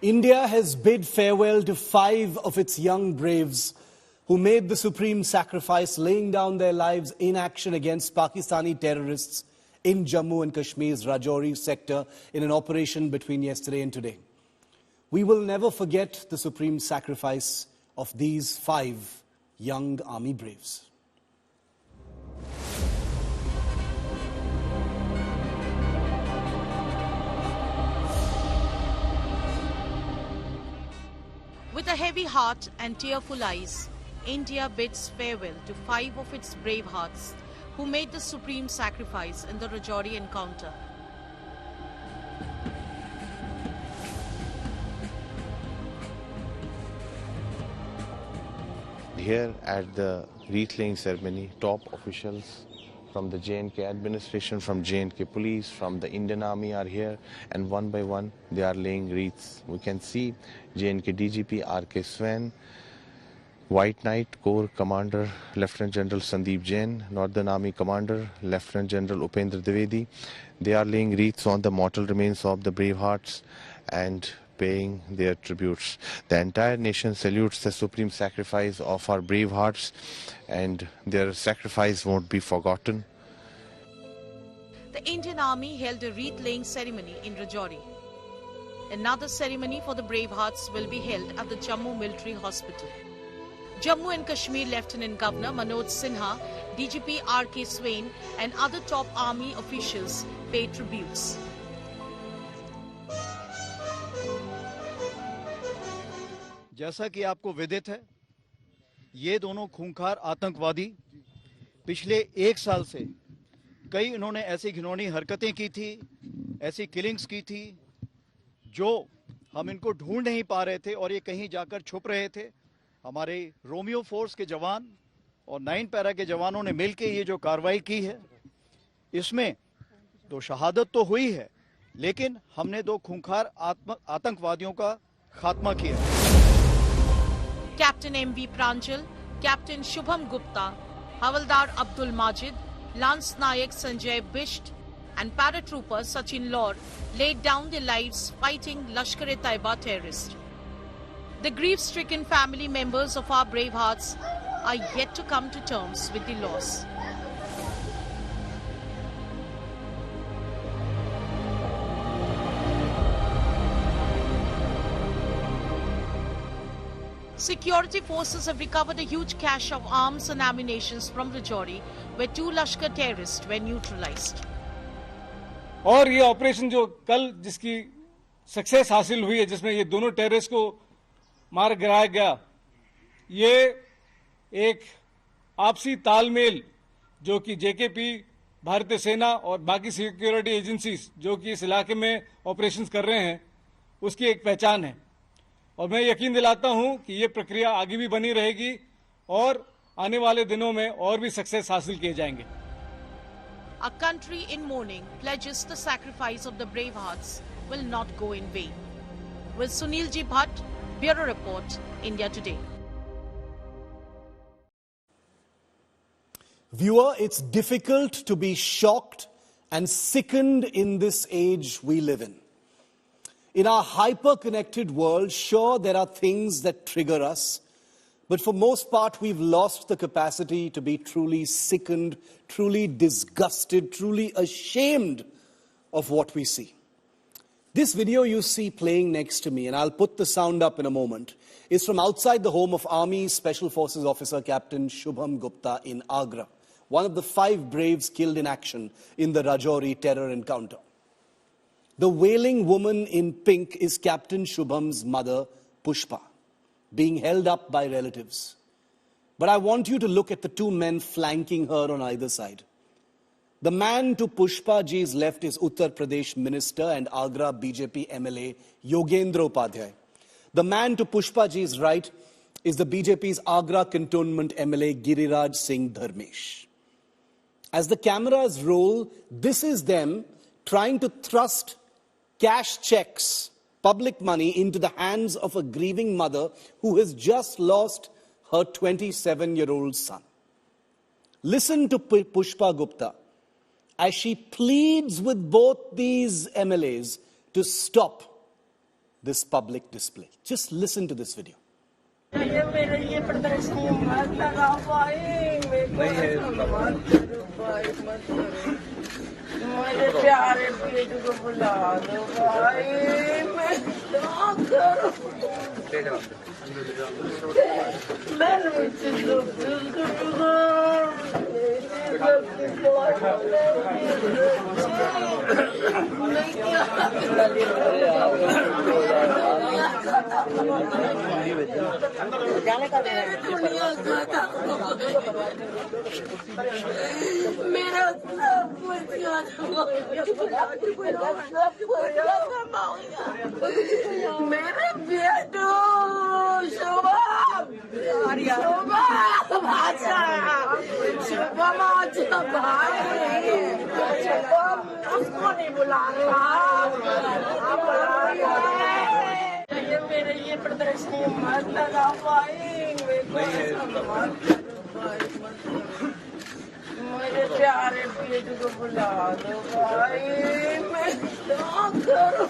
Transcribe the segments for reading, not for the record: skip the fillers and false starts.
India has bid farewell to 5 of its young braves who made the supreme sacrifice, laying down their lives in action against Pakistani terrorists in Jammu and Kashmir's Rajouri sector in an operation between yesterday and today. We will never forget the supreme sacrifice of these 5 young army braves. With a heavy heart and tearful eyes, India bids farewell to 5 of its brave hearts who made the supreme sacrifice in the Rajouri encounter. Here at the wreath-laying ceremony, top officials from the J&K administration, from J&K police, from the Indian Army are here, and one by one they are laying wreaths. We can see J&K DGP R.K. Swain, White Knight Corps Commander Lieutenant General Sandeep Jain, Northern Army Commander Lieutenant General Upendra Dwivedi. They are laying wreaths on the mortal remains of the brave hearts and paying their tributes. The entire nation salutes the supreme sacrifice of our brave hearts, and their sacrifice won't be forgotten. The Indian Army held a wreath-laying ceremony in Rajouri. Another ceremony for the brave hearts will be held at the Jammu Military Hospital. Jammu and Kashmir Lieutenant Governor Manoj Sinha, DGP R.K. Swain and other top army officials paid tributes. जैसा कि आपको विदित है, ये दोनों खूंखार आतंकवादी पिछले 1 साल से कई इन्होंने ऐसी घिनौनी हरकतें की थी, ऐसी किलिंग्स की थी, जो हम इनको ढूंढ नहीं पा रहे थे और ये कहीं जाकर छुप रहे थे. हमारे रोमियो फोर्स के जवान और 9 पैरा के जवानों ने मिलकर ये जो कार्रवाई की है, इसमें तो शहादत तो हुई है, लेकिन हमने 2 खूंखार आतंकवादियों का खात्मा किया. Captain M.V. Pranjal, Captain Shubham Gupta, Havildar Abdul Majid, Lance Nayak Sanjay Bisht and Paratrooper Sachin Laur laid down their lives fighting Lashkar-e-Taiba terrorists. The grief-stricken family members of our brave hearts are yet to come to terms with the loss. Security forces have recovered a huge cache of arms and ammunition from Rajouri, where 2 Lashkar terrorists were neutralized. और ये operation जो कल जिसकी success हासिल हुई है, जिसमें ये दोनों टेररिस्ट को मार गिराया गया, ये एक आपसी तालमेल जो कि जेकेपी, भारतीय सेना और बाकी सिक्योरिटी एजेंसीज जो कि इस इलाके में ऑपरेशंस कर रहे हैं, उसकी एक पहचान है. और मैं यकीन दिलाता हूं कि ये प्रक्रिया आगे भी बनी रहेगी और आने वाले दिनों में और भी सक्सेस हासिल किए जाएंगे. A country in mourning pledges the sacrifice of the brave hearts will not go in vain. With Sunil Ji Bhatt, Bureau Report, India Today. Viewer, it's difficult to be shocked and sickened in this age we live in. In our hyper-connected world, sure, there are things that trigger us, but for most part, we've lost the capacity to be truly sickened, truly disgusted, truly ashamed of what we see. This video you see playing next to me, and I'll put the sound up in a moment, is from outside the home of Army Special Forces officer Captain Shubham Gupta in Agra, one of the 5 braves killed in action in the Rajouri terror encounter. The wailing woman in pink is Captain Shubham's mother, Pushpa, being held up by relatives. But I want you to look at the 2 men flanking her on either side. The man to Pushpa ji's left is Uttar Pradesh Minister and Agra BJP MLA Yogendra Upadhyay. The man to Pushpa ji's right is the BJP's Agra Cantonment MLA Giriraj Singh Dharmesh. As the cameras roll, this is them trying to thrust cash checks, public money, into the hands of a grieving mother who has just lost her 27-year-old son. Listen to Pushpa Gupta as she pleads with both these MLAs to stop this public display. Just listen to this video. मेरे प्यारे बेटे को बुला दो भाई, मैं क्या करूं? मैं मुझसे दुख करूंगा। मेरा सब कुछ मेरे बेटो शुभम भाषा शुभम भाई शुभम उसको नहीं बुला रहा। मेरे ये प्रदर्शनी मत लगा पाई, मेरे प्यारे बेटे को बुला दो भाई, मैं क्या करूं?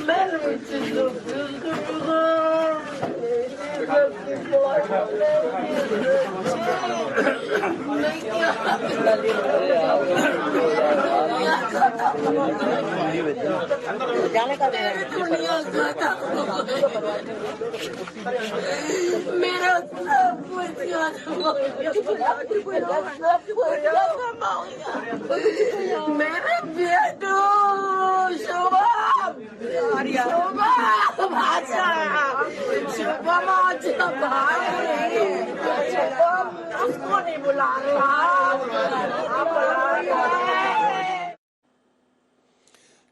मैं मुझसे दुख करूंगा। मेरा सब कुछ मेरे बेटो शुभम भाषा शुभम भाई शुभम उसको नहीं बुला रहा।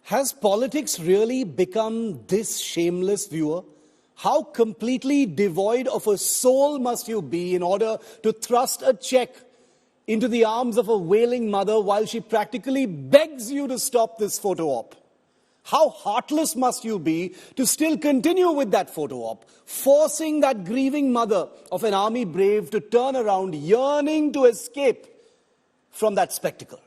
Has politics really become this shameless, viewer? How completely devoid of a soul must you be in order to thrust a check into the arms of a wailing mother while she practically begs you to stop this photo op? How heartless must you be to still continue with that photo op, forcing that grieving mother of an army brave to turn around, yearning to escape from that spectacle?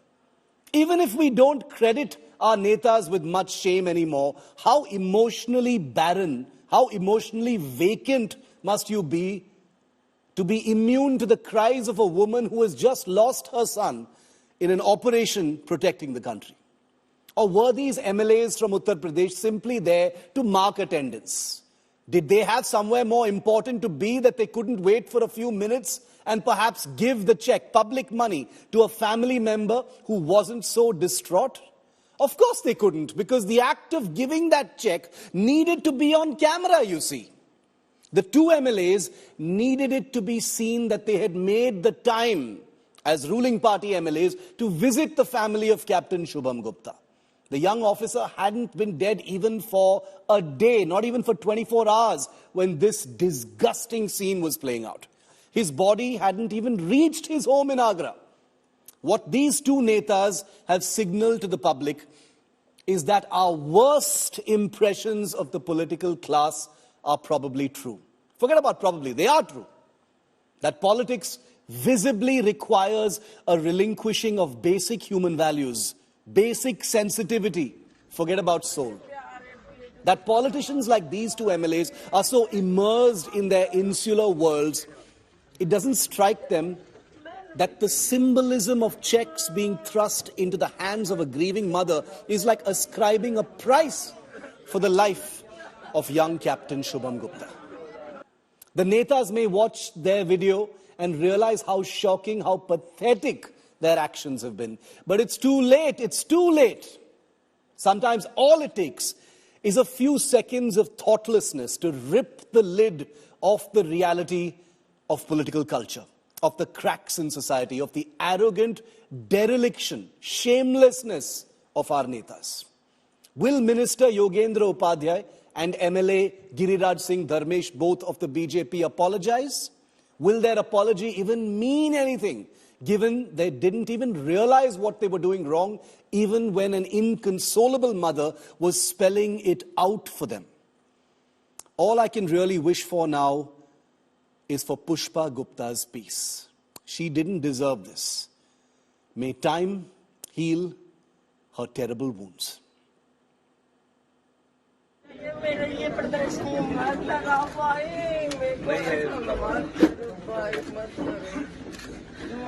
Even if we don't credit our netas with much shame anymore, how emotionally barren, how emotionally vacant must you be to be immune to the cries of a woman who has just lost her son in an operation protecting the country? Or were these MLAs from Uttar Pradesh simply there to mark attendance? Did they have somewhere more important to be that they couldn't wait for a few minutes and perhaps give the check, public money, to a family member who wasn't so distraught? Of course they couldn't, because the act of giving that check needed to be on camera, you see. The two MLAs needed it to be seen that they had made the time as ruling party MLAs to visit the family of Captain Shubham Gupta. The young officer hadn't been dead even for a day, not even for 24 hours, when this disgusting scene was playing out. His body hadn't even reached his home in Agra. What these two netas have signaled to the public is that our worst impressions of the political class are probably true. Forget about probably, they are true. That politics visibly requires a relinquishing of basic human values, basic sensitivity. Forget about soul. That politicians like these two MLAs are so immersed in their insular worlds, it doesn't strike them that the symbolism of checks being thrust into the hands of a grieving mother is like ascribing a price for the life of young Captain Shubham Gupta. The netas may watch their video and realize how shocking, how pathetic their actions have been. But it's too late, it's too late. Sometimes all it takes is a few seconds of thoughtlessness to rip the lid off the reality of political culture, of the cracks in society, of the arrogant dereliction, shamelessness of our netas. Will Minister Yogendra Upadhyay and MLA Giriraj Singh Dharmesh, both of the BJP, apologize? Will their apology even mean anything, given they didn't even realize what they were doing wrong, even when an inconsolable mother was spelling it out for them? All I can really wish for now is for Pushpa Gupta's peace. She didn't deserve this. May time heal her terrible wounds. ये प्रदर्शनी मत लगा भाई,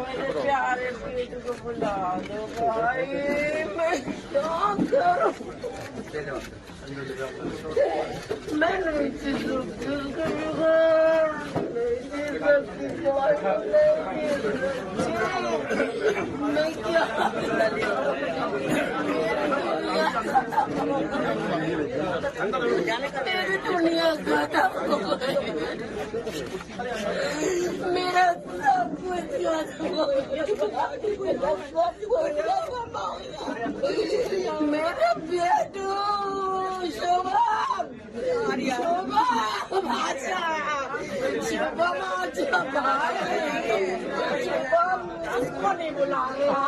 मेरे प्यारे बेटे को बुला दो भाई, मैं क्या करूं? मैं नहीं चीज मैं क्या तेरी दुनिया खत्म हो गई, मेरा सब कुछ खत्म हो गया, मेरे बेटू शुभम, शुभम आजा, शुभम आजा भाई, शुभम इसको नहीं बुलाना।